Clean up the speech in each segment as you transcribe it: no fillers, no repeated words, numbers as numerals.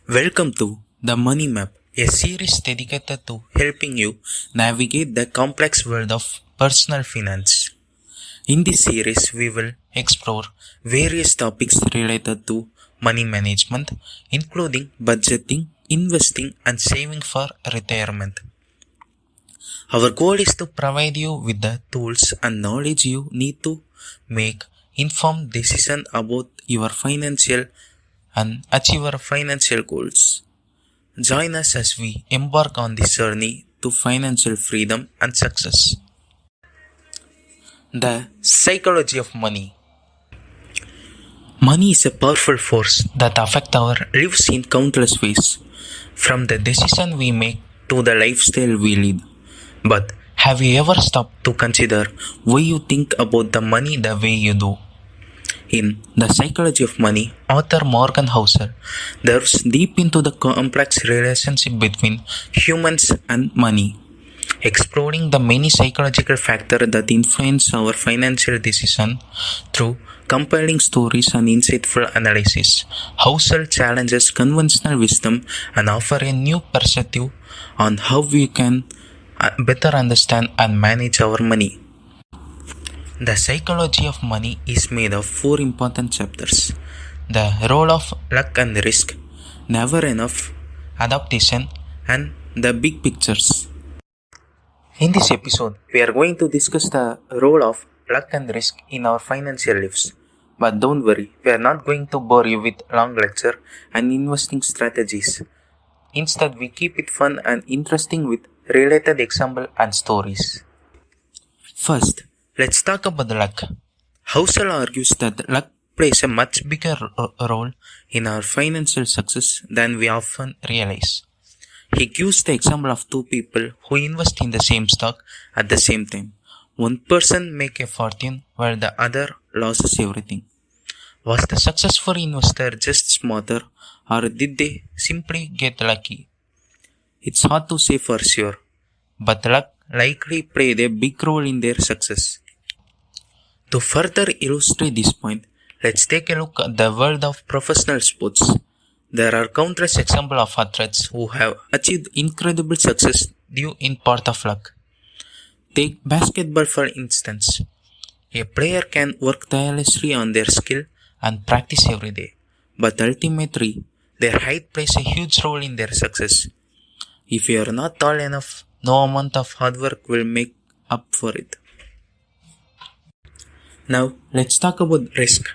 Welcome to The Money Map, a series dedicated to helping you navigate the complex world of personal finance. In this series, we will explore various topics related to money management, including budgeting, investing, and saving for retirement. Our goal is to provide you with the tools and knowledge you need to make informed decisions about your financial and achieve our financial goals. Join us as we embark on this journey to financial freedom and success. The psychology of money. Money is a powerful force that affects our lives in countless ways, from the decision we make to the lifestyle we lead. But have you ever stopped to consider why you think about the money the way you do? In The Psychology of Money, author Morgan Housel delves deep into the complex relationship between humans and money, exploring the many psychological factors that influence our financial decisions through compelling stories and insightful analysis. Housel challenges conventional wisdom and offers a new perspective on how we can better understand and manage our money. The psychology of money is made of 4 important chapters: the role of luck and risk, never enough, adaptation, and the big pictures. In this episode, we are going to discuss the role of luck and risk in our financial lives. But don't worry, we are not going to bore you with long lecture and investing strategies. Instead, we keep it fun and interesting with related examples and stories. First, let's talk about luck. Housel argues that luck plays a much bigger role in our financial success than we often realize. He gives the example of 2 people who invest in the same stock at the same time. One person makes a fortune while the other loses everything. Was the successful investor just smarter, or did they simply get lucky? It's hard to say for sure, but luck likely played a big role in their success. To further illustrate this point, let's take a look at the world of professional sports. There are countless examples of athletes who have achieved incredible success due in part of luck. Take basketball for instance. A player can work tirelessly on their skill and practice every day, but ultimately, their height plays a huge role in their success. If you are not tall enough, no amount of hard work will make up for it. Now, let's talk about risk.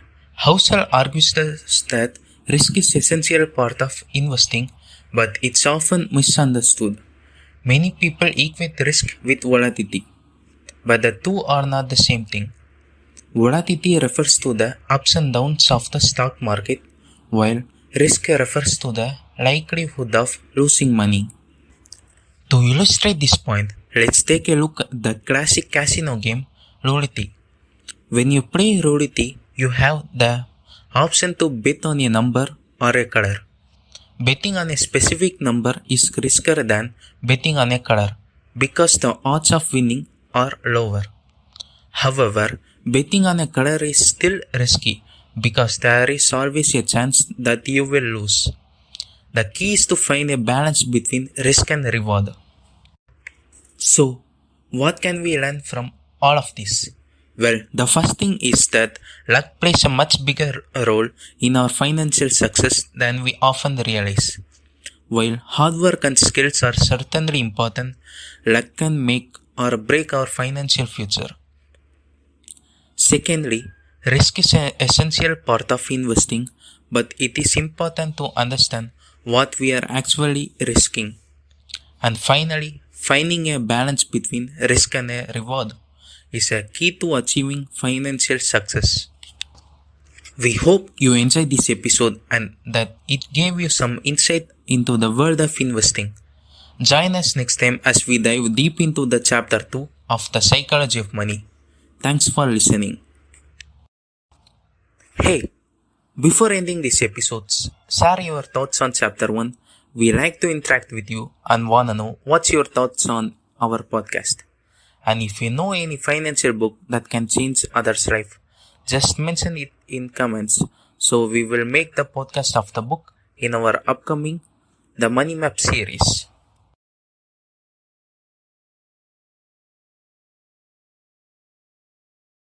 Housel argues that risk is an essential part of investing, but it's often misunderstood. Many people equate risk with volatility, but the two are not the same thing. Volatility refers to the ups and downs of the stock market, while risk refers to the likelihood of losing money. To illustrate this point, let's take a look at the classic casino game, roulette. When you play roulette, you have the option to bet on a number or a color. Betting on a specific number is riskier than betting on a color because the odds of winning are lower. However, betting on a color is still risky because there is always a chance that you will lose. The key is to find a balance between risk and reward. So, what can we learn from all of this? Well, the first thing is that luck plays a much bigger role in our financial success than we often realize. While hard work and skills are certainly important, luck can make or break our financial future. Secondly, risk is an essential part of investing, but it is important to understand what we are actually risking. And finally, finding a balance between risk and a reward is a key to achieving financial success. We hope you enjoyed this episode and that it gave you some insight into the world of investing. Join us next time as we dive deep into the chapter 2 of The Psychology of Money. Thanks for listening. Hey, before ending these episodes, share your thoughts on chapter 1. We like to interact with you and wanna know what's your thoughts on our podcast. And if you know any financial book that can change others' life, just mention it in comments so we will make the podcast of the book in our upcoming The Money Map series.